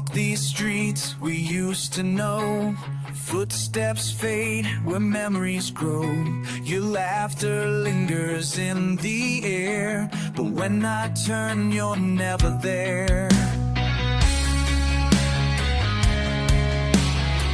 walk these streets we used to know. Footsteps fade where memories grow. Your laughter lingers in the air, but when I turn, you're never there.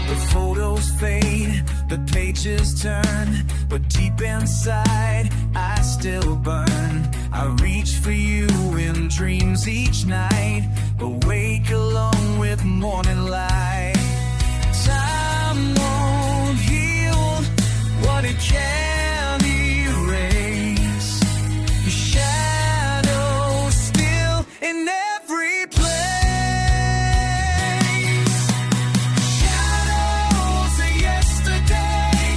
The photos fade, the pages turn, but deep inside, I still burn. I reach for you in dreams each night, but wake alone with morning light. Time won't heal what it can't erase. Your shadow still in every place. Shadows of yesterday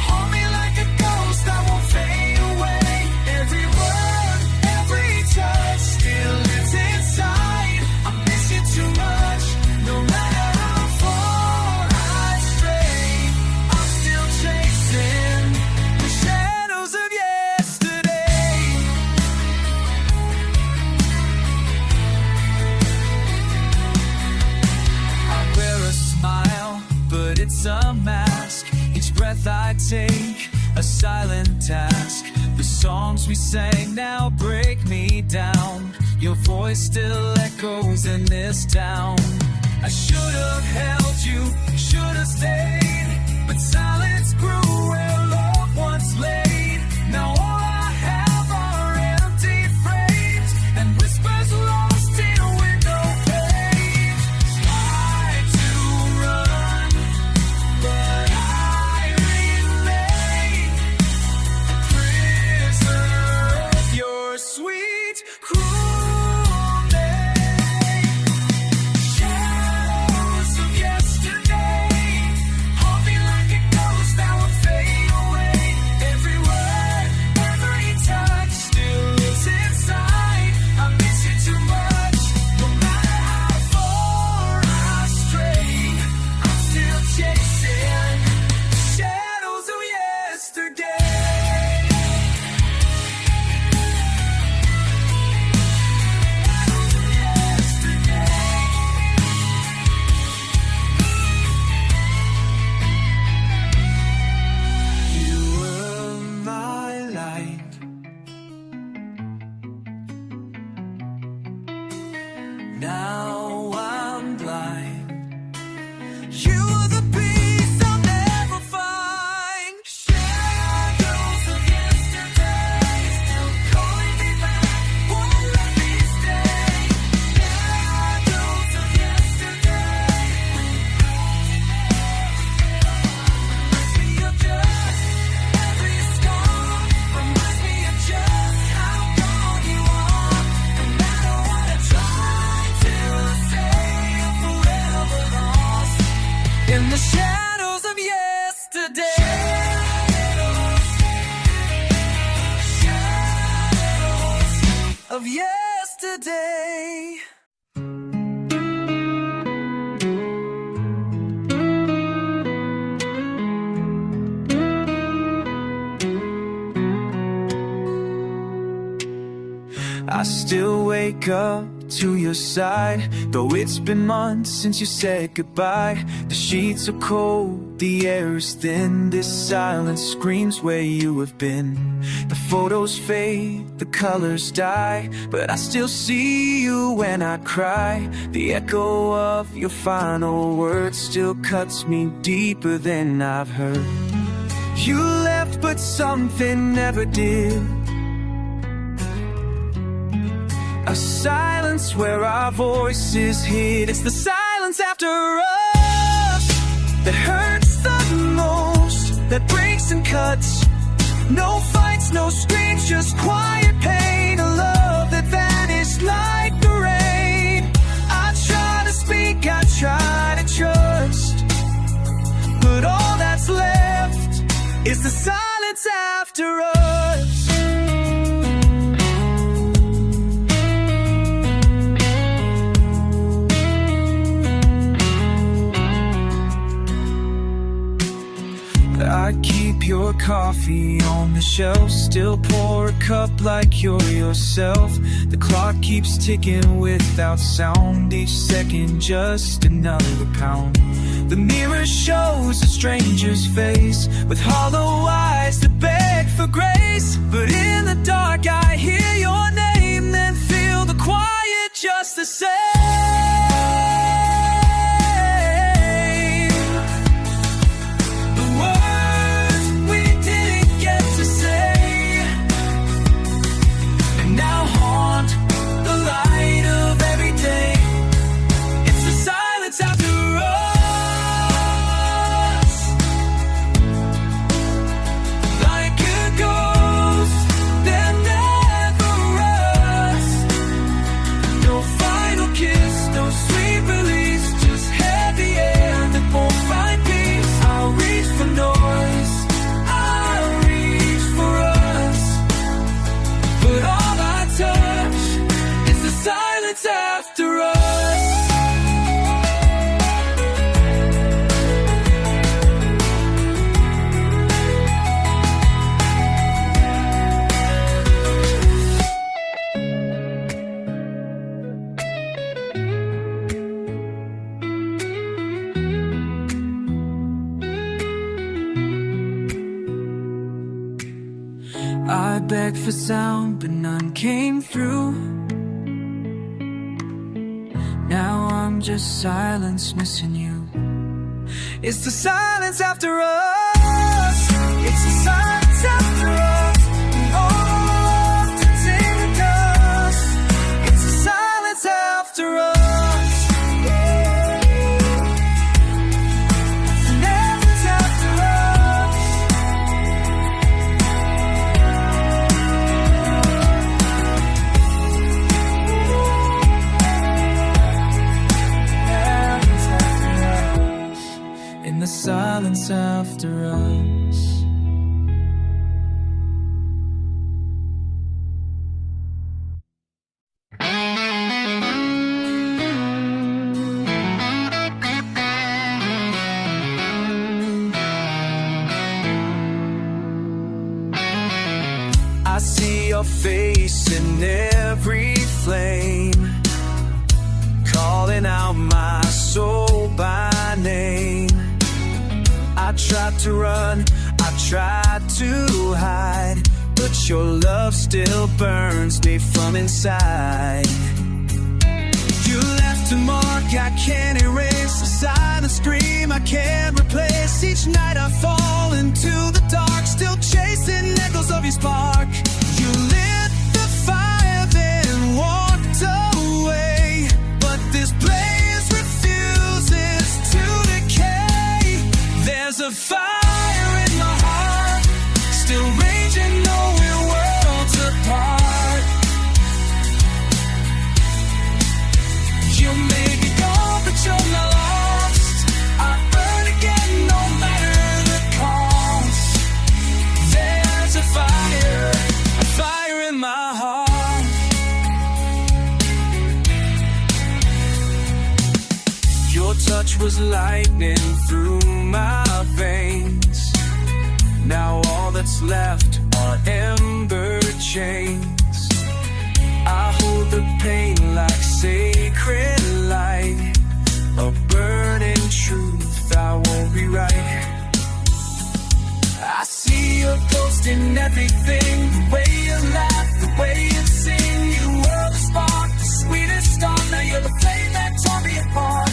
haunt me like a ghost that won't fade away. Every word, every touch still lives inside. I miss you too much, no matter how far I stray. I'm still chasing the shadows of yesterday. I wear a smile, but it's a mask. Each breath I take, a silent task. The songs we sang now break me down. Your voice still echoes in this town. I should have held you, should have stayed, but silence grew where love once laid. Now all I have are empty frames and whispers lost in window panes. Try to run, but I remain a prisoner of your sweet, cruel name. Shadows of yesterday haunt me like a ghost that won't fade away. Every word, every touch still lives inside. I miss you too much, no matter how far I stray. I'm still chasing the shadows of yesterday. You were my light. Now I'm blind. You were the peace I'll never find. Shadows of yesterday still calling me back, won't let me stay. Shadows of yesterday reminds me of just every scar. Reminds me of just how gone you are. No matter what I try to say, I'm forever lost in the shadows of yesterday. Shadows of yesterday. I still wake up to your side, though it's been months since you said goodbye. The sheets are cold, the air is thin. This silence screams where you have been. The photos fade, the colors die, but I still see you when I cry. The echo of your final words still cuts me deeper than I've heard. You left, but something never did. A silence where our voices hid. It's the silence after us that hurts the most, that breaks and cuts. No fights, no screams, just quiet pain. A love that vanished like the rain. I try to speak, I try to trust, but all that's left is the silence after us. I keep keep your coffee on the shelf. Still pour a cup like you're yourself. The clock keeps ticking without sound. Each second just another pound. The mirror shows a stranger's face with hollow eyes that beg for grace. But in the dark I hear your name, then feel the quiet just the same. The words we didn't get to say, and now haunt the light of every day. It's the silence after us, like a ghost that never rusts. No final kiss, no sweet release, just heavy air that won't find peace. I'll reach for noise, I'll reach for us, but all I touch is the silence after us. I begged for sound, but none came through. Now I'm just silence missing you. It's the silence after us. It's the silence after us. We all to take us. It's the silence after us. Silence after us. In the silence after us. I see your face in every flame, calling out my soul by name. I tried to run, I tried to hide, but your love still burns me from inside. You left a mark I can't erase, a silent scream I can't replace. Each night I fall into the dark, still chasing echoes of your spark. You lit the fire, then walked away, but this blaze refuses to decay. There's a fire in my heart, still raging though we're worlds apart. You may be gone, but you're not lost. I burn again, no matter the cost. There's a fire in my heart. Your touch was lightning through my veins. Now all that's left are ember chains. I hold the pain like sacred light, a burning truth I won't rewrite. I see your ghost in everything, the way you laugh, the way you sing. You were the spark, the sweetest star. Now you're the flame that tore me apart.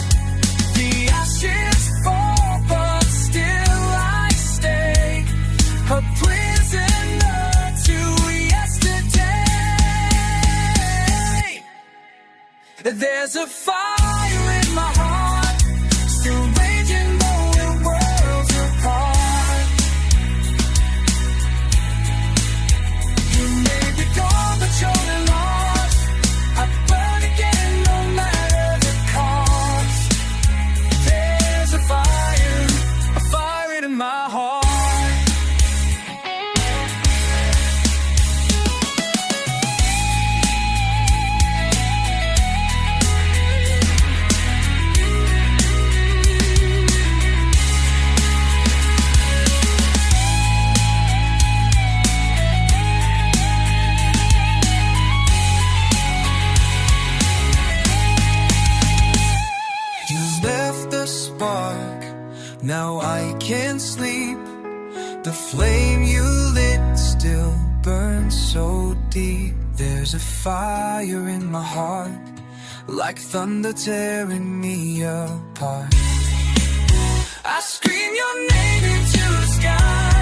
The ashes fall, but still I stay, a prisoner to yesterday. There's a fire in my heart, still raging though we're worlds apart. You may be gone, but you're not lost. I burn again, no matter the cost. There's a fire in my heart. spark. Now I can't sleep. The flame you lit still burns so deep. There's a fire in my heart, like thunder tearing me apart. I scream your name into the sky.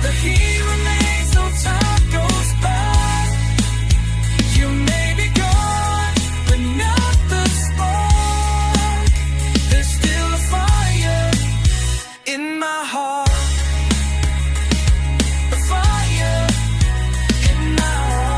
The heat remains though time goes by. You may be gone, but not the spark. There's still a fire in my heart. A fire in my heart.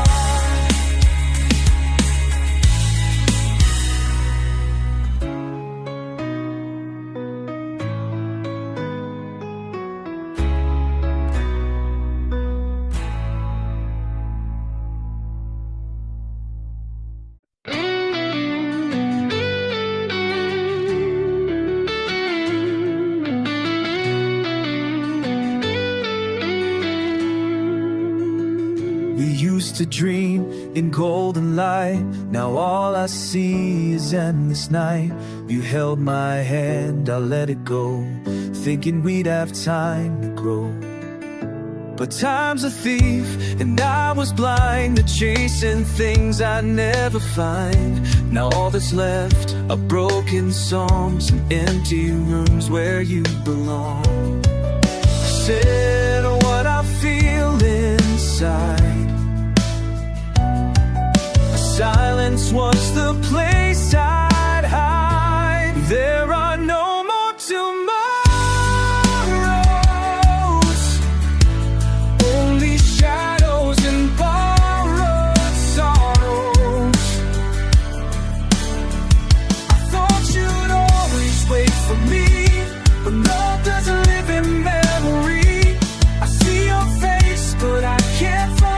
We used to dream in golden light. Now all I see is endless night. You held my hand, I let it go, thinking we'd have time to grow. But time's a thief, and I was blind to chasing things I never find. Now all that's left are broken songs and empty rooms where you belong. Said what I feel inside. Silence was the place I'd hide. There are no more tomorrows, only shadows and borrowed sorrows. I thought you'd always wait for me, but love doesn't live in memory. I see your face, but I can't follow.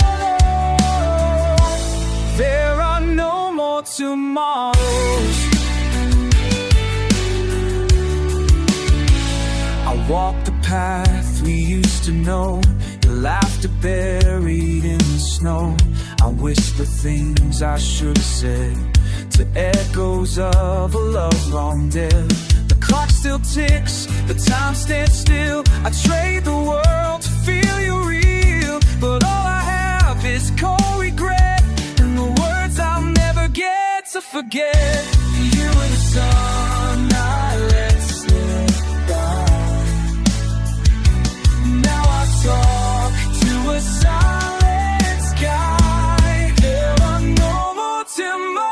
There are no more tomorrows. I walk the path we used to know, the laughter buried in the snow. I whisper things I should have said to echoes of a love long dead. The clock still ticks, the time stands still. I trade the world to feel you real, but all I have is cold regret and the words I'll never get to forget. You were the sun I let slip by. Now I talk to a silent sky. There are no more tomorrows,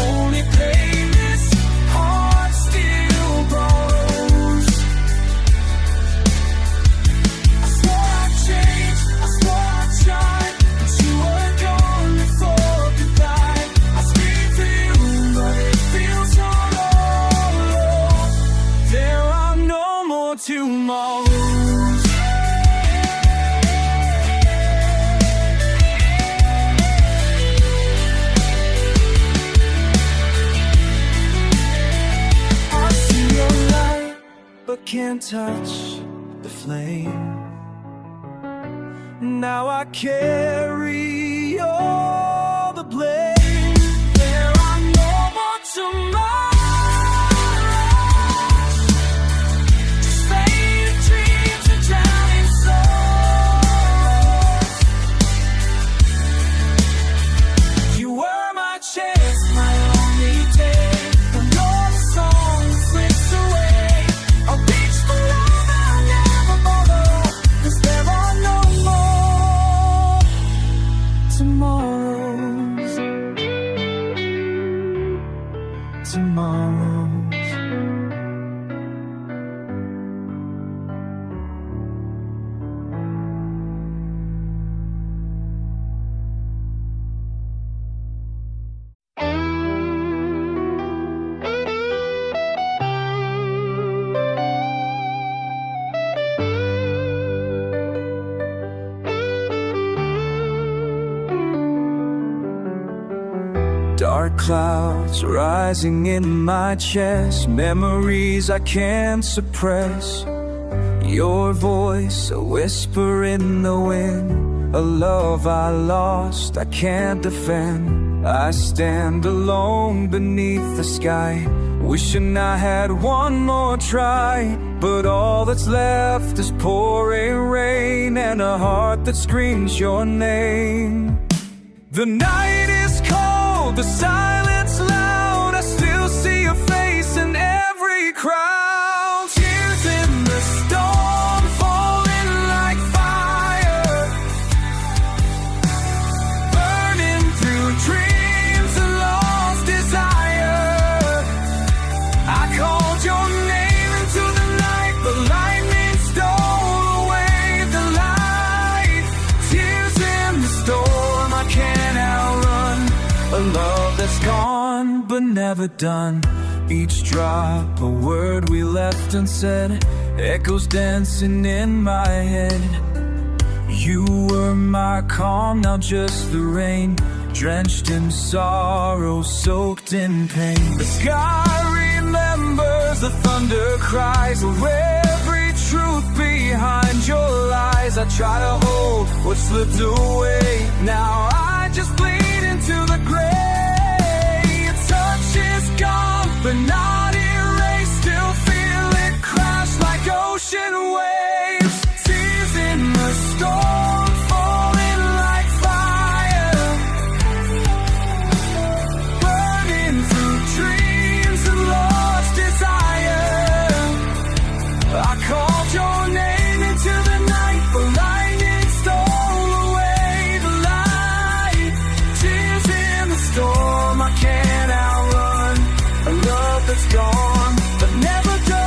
only pain this heart still borrows. I swore I'd change, I swore I'd shine, but you were gone before goodbye. I scream for you, but it feels hollow. There are no more tomorrows. I see your light, but can't touch the flame. Now I carry all the blame. There are no more tomorrows, just faded dreams and drowning souls. You were my chance, my only day. When all the song slips away, I'll reach for love I'll never follow, 'cause there are no more tomorrows. Tomorrows. Dark clouds rising in my chest, memories I can't suppress. Your voice, a whisper in the wind, a love I lost I can't defend. I stand alone beneath the sky, wishing I had one more try. But all that's left is pouring rain and a heart that screams your name. The night is cold, the silence loud, I still see your face in every crowd. Tears in the storm, falling like fire, burning through dreams and lost desire. I called your name into the night, but lightning stole away the light. Tears in the storm, I can't outrun a love that's gone but never done. Each drop, a word we left unsaid, echoes dancing in my head. You were my calm, now just the rain, drenched in sorrow, soaked in pain. The sky remembers the thunder cries of every truth behind your lies. I try to hold what slipped away, now I just bleed into the gray. Your touch is gone, but not erased. Still feel it crash like ocean waves. Tears in the storm, falling like fire, burning through dreams and lost desire. I called your name into the night, but lightning stole away the light. Tears in the storm, I can't outrun a love that's gone but never done.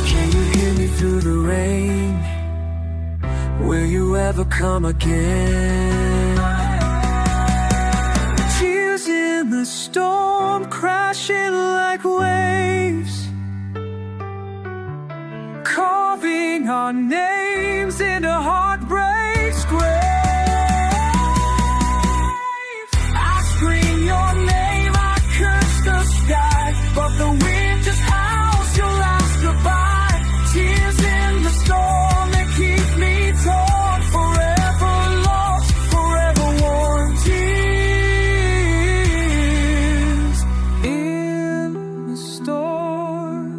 Can you hear me through the rain? Will you ever come again? Tears in the storm, crashing like waves, carving our names into heartbreak's grave. I scream your name, I curse the sky, but the wind just howls your last goodbye. Tears in the storm, they keep me torn, forever lost, forever worn. Tears in the storm.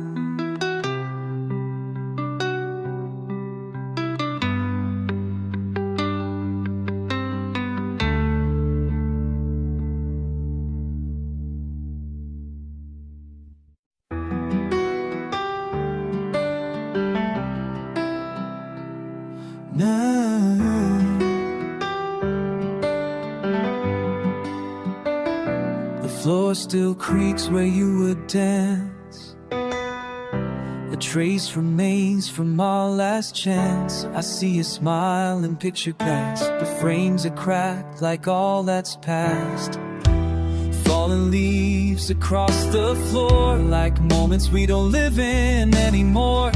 The floor still creaks where you would dance. A trace remains from our last chance. I see a smile in picture glass, the frames are cracked like all that's past. Fallen leaves across the floor, like moments we don't live in anymore.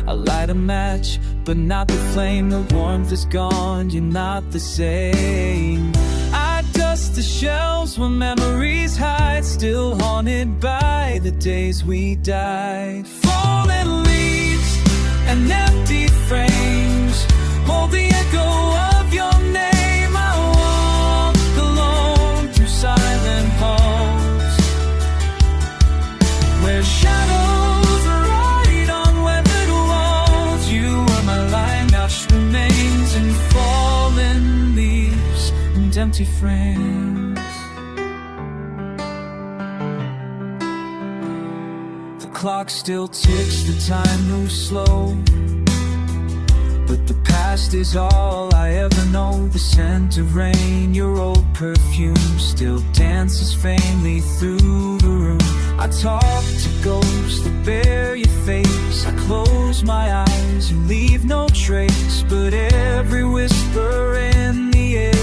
I light a match, but not the flame. The warmth is gone, you're not the same. I dust the shelves where memories hide, still haunted by the days we died. Fallen leaves and empty frames hold the echo of your name. I walk alone through silent halls where shadows ride on weathered walls. You are my light, now just remains in fallen leaves and empty frames. The clock still ticks, the time moves slow, but the past is all I ever know. The scent of rain, your old perfume still dances faintly through the room. I talk to ghosts that bear your face. I close my eyes and leave no trace, but every whisper in the air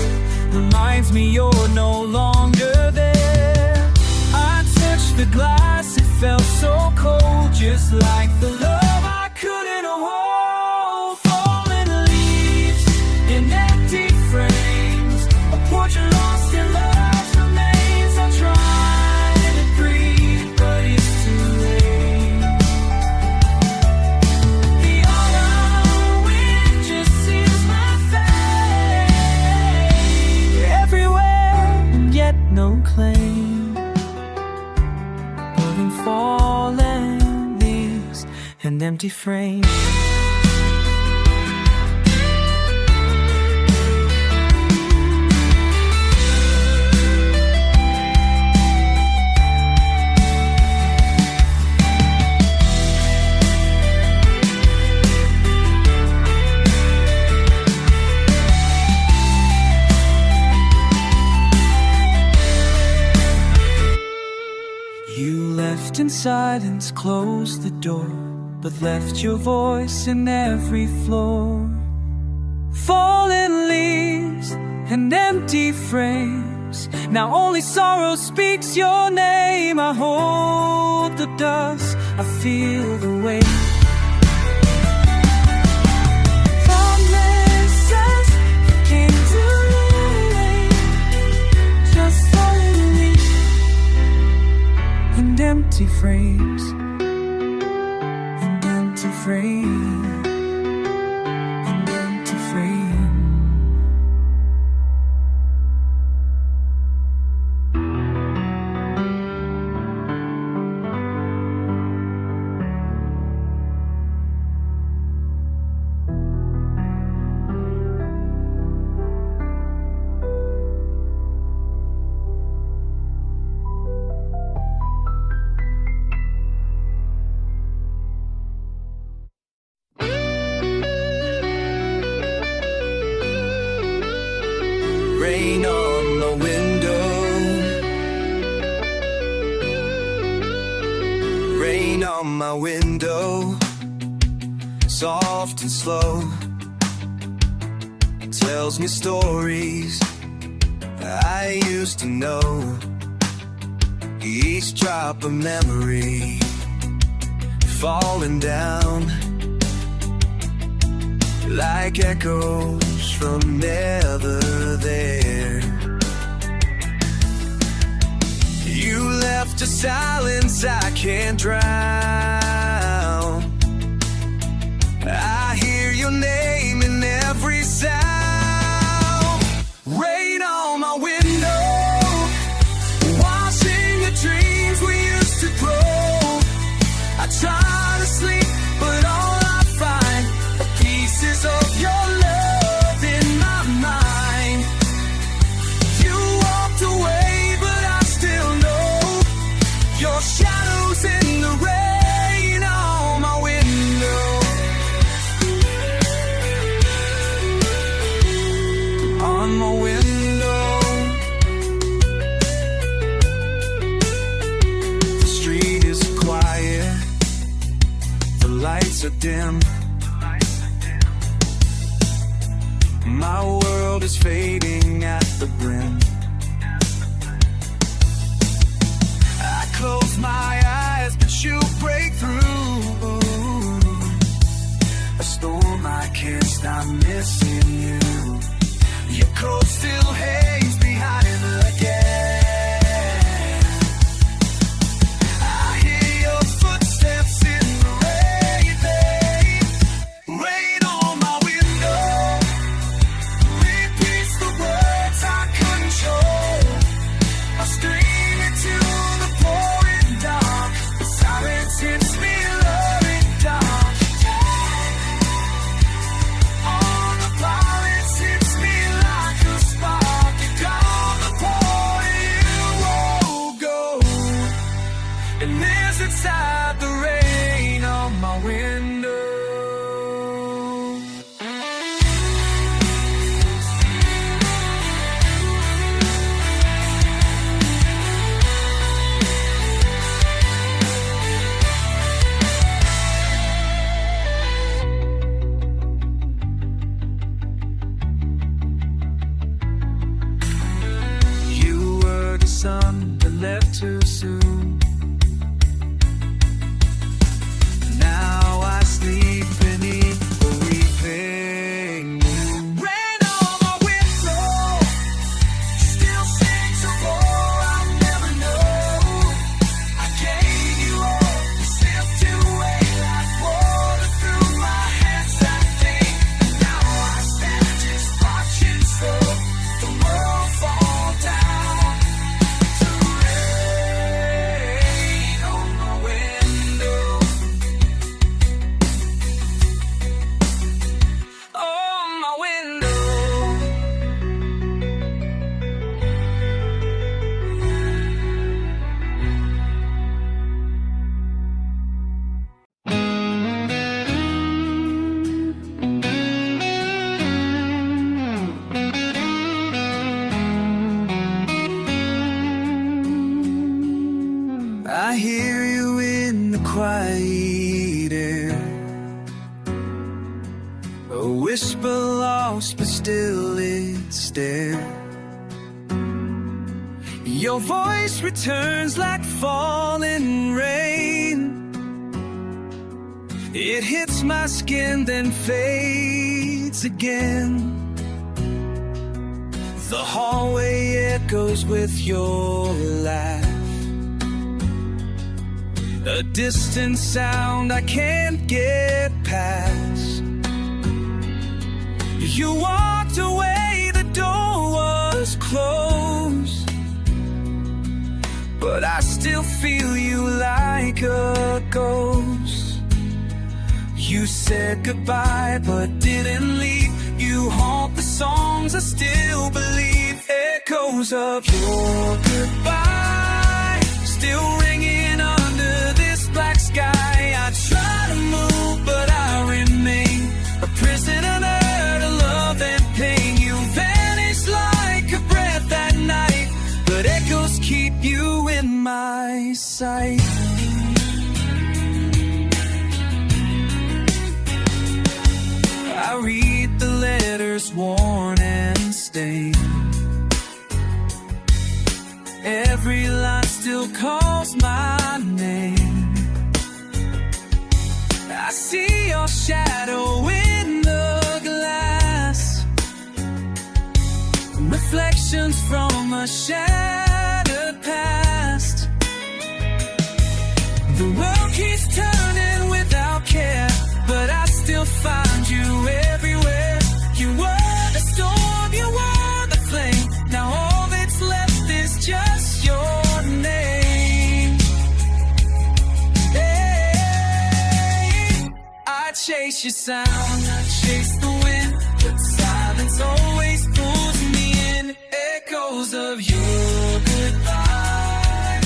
reminds me you're no longer there. I touched the glass, it felt so cold, just like the love I couldn't hold. Fallen leaves in empty frames, a portrait lost in love remains. I try to breathe, an empty frame. In silence, closed the door, but left your voice in every floor. Fallen leaves and empty frames, now only sorrow speaks your name. I hold the dust, I feel the weight. Promises came too late, just fallen leaves and empty frames, and empty frames, and empty frames. Rain on the window, rain on my window, soft and slow, tells me stories I used to know. Each drop a memory falling down like echoes from never there. You left a silence I can't drown. I hear your name in every sound. Rain on my window, washing the dreams we used to grow. I try to sleep, but all I find are pieces of your love in my mind. You walked away, but I still know your shadows in the rain on my window. On my window, the street is quiet, the lights are dim. My world is fading at the brim. I close my eyes, but you break through. A storm I can't stop missing you. Your coat still hangs behind the gate. I hear your footsteps in the rain, babe. Rain on my window repeats the words I control. I scream into the pouring dark. The sirens quiet air. A whisper lost, but still it's there. Your voice returns like falling rain. It hits my skin, then fades again. The hallway echoes with your laugh. A distant sound I can't get past. You walked away, the door was closed, but I still feel you like a ghost. You said goodbye but didn't leave. You haunt the songs I still believe. Echoes of your goodbye still ringing under this black sky. I try to move but I remain a prisoner to love and pain. You vanish like a breath at night, but echoes keep you in my sight. I read the letters worn and stained. Every line still calls my name. I see your shadow in the glass, reflections from a shattered past. The world keeps turning without care, but I still find you everywhere. You were the storm, you were the flame. Now all that's left is just your name. Hey, I chase your sound, I chase the wind, but silence always pulls me in. Echoes of your goodbye.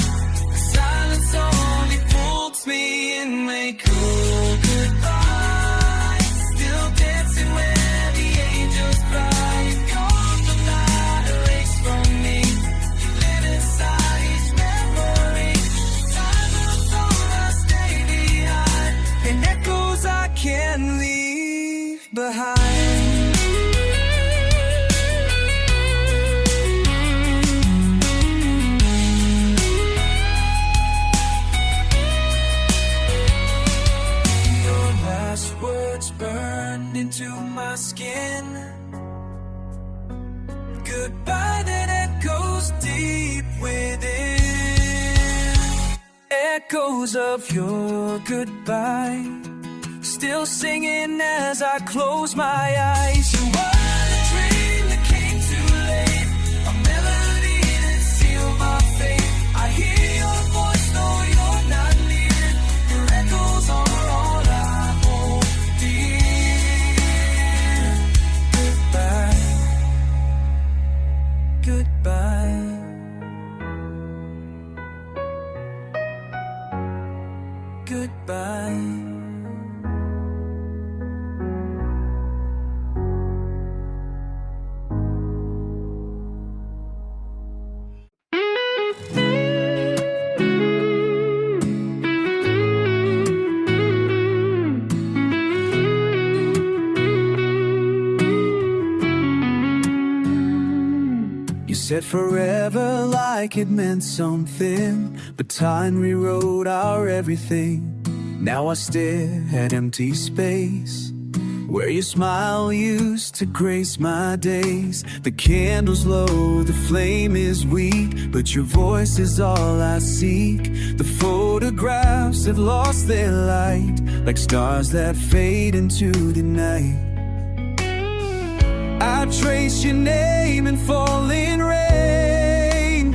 Silence only pulls me in. Make cool goodbye. Still dancing where the angels cry. You gone the night erased from me. You live inside each memory. Time moves on, I stay behind. And echoes I can't leave behind. Burned into my skin. Goodbye that echoes deep within. Echoes of your goodbye still singing as I close my eyes. You were the dream that came too late, a melody that sealed my fate. I hear your voice, though you're not near. Your echoes are all I hold. Goodbye. Goodbye. Said forever like it meant something, but time rewrote our everything. Now I stare at empty space where your smile used to grace my days. The candle's low, the flame is weak, but your voice is all I seek. The photographs have lost their light, like stars that fade into the night. I trace your name in falling rain,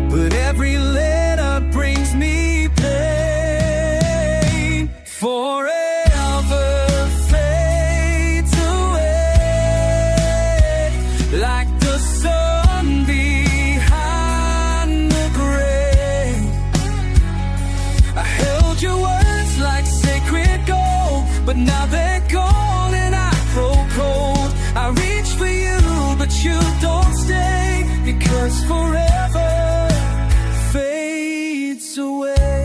but every letter brings me pain. Forever fades away, like the sun behind the grave. I held your words like sacred gold, but now they're gone. I reach for you, but you don't stay, because forever fades away.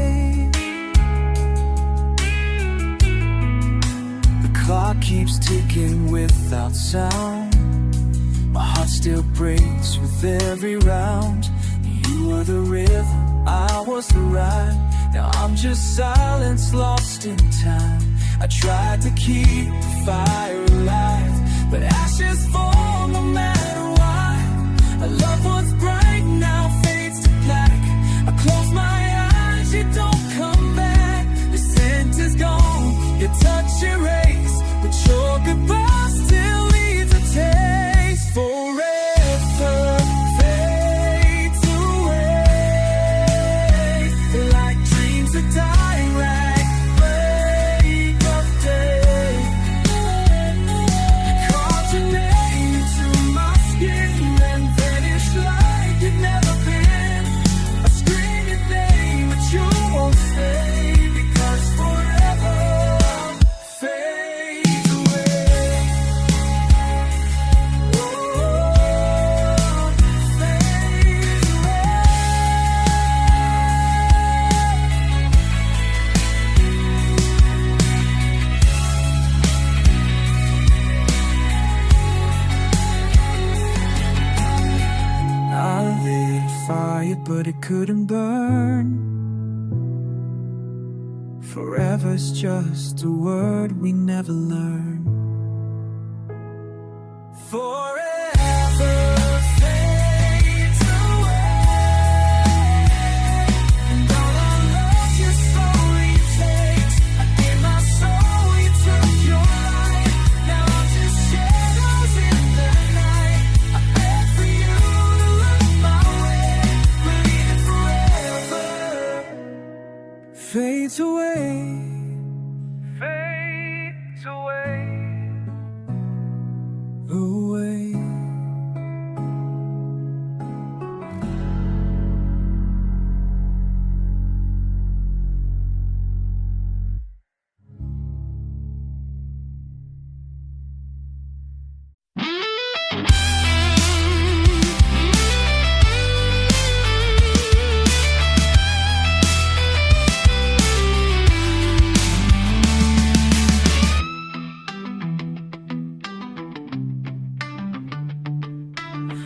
clock keeps ticking without sound. My heart still breaks with every round. You were the rhythm, I was the rhyme. Now I'm just silence lost in time. I tried to keep the fire alive, but ashes fall no matter why. A love once bright now fades to black. I close my eyes, you don't come back. The scent is gone, your touch erased, but your goodbye still leaves a taste. Forever fades away, like dreams that die like break of day. Carved your name into my skin and vanished like you'd never been. I scream your name, but you won't stay, because forever fades away. Oh, fades away. I lit a fire, but it couldn't burn. Forever's just a word we never learn. Forever fades away, and all our love you slowly takes. I gave my soul, you took your life. Now I'm just shadows in the night. I beg for you to look my way, believe it forever fades away, fades away, away.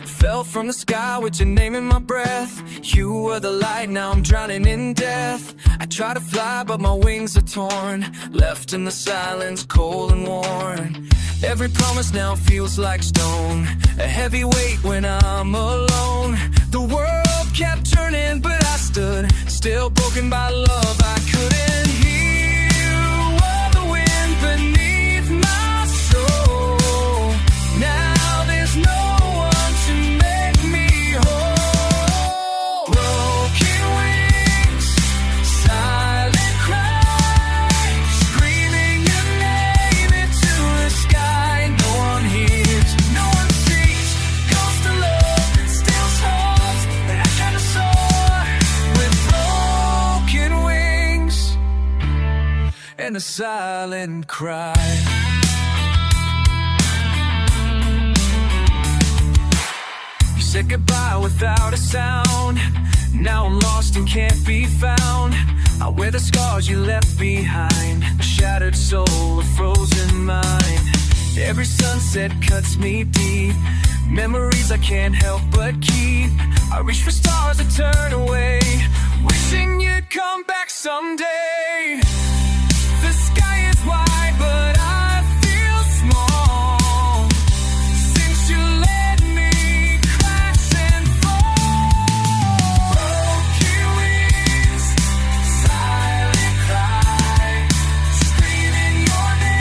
Fell from the sky with your name in my breath. You were the light, now I'm drowning in death. I try to fly, but my wings are torn, left in the silence, cold and worn. Every promise now feels like stone, a heavy weight when I'm alone. The world kept turning, but I stood still, broken by love I couldn't heal. Were the wind beneath my soul. Now there's no one to make me whole. Broken wings, silent cries, screaming your name into the sky. No one hears, no one sees. Ghost of love steals hearts that I try to soar with broken wings and a silent cry. Said goodbye without a sound. Now I'm lost and can't be found. I wear the scars you left behind, a shattered soul, a frozen mind. Every sunset cuts me deep, memories I can't help but keep. I reach for stars that turn away, wishing you'd come back someday.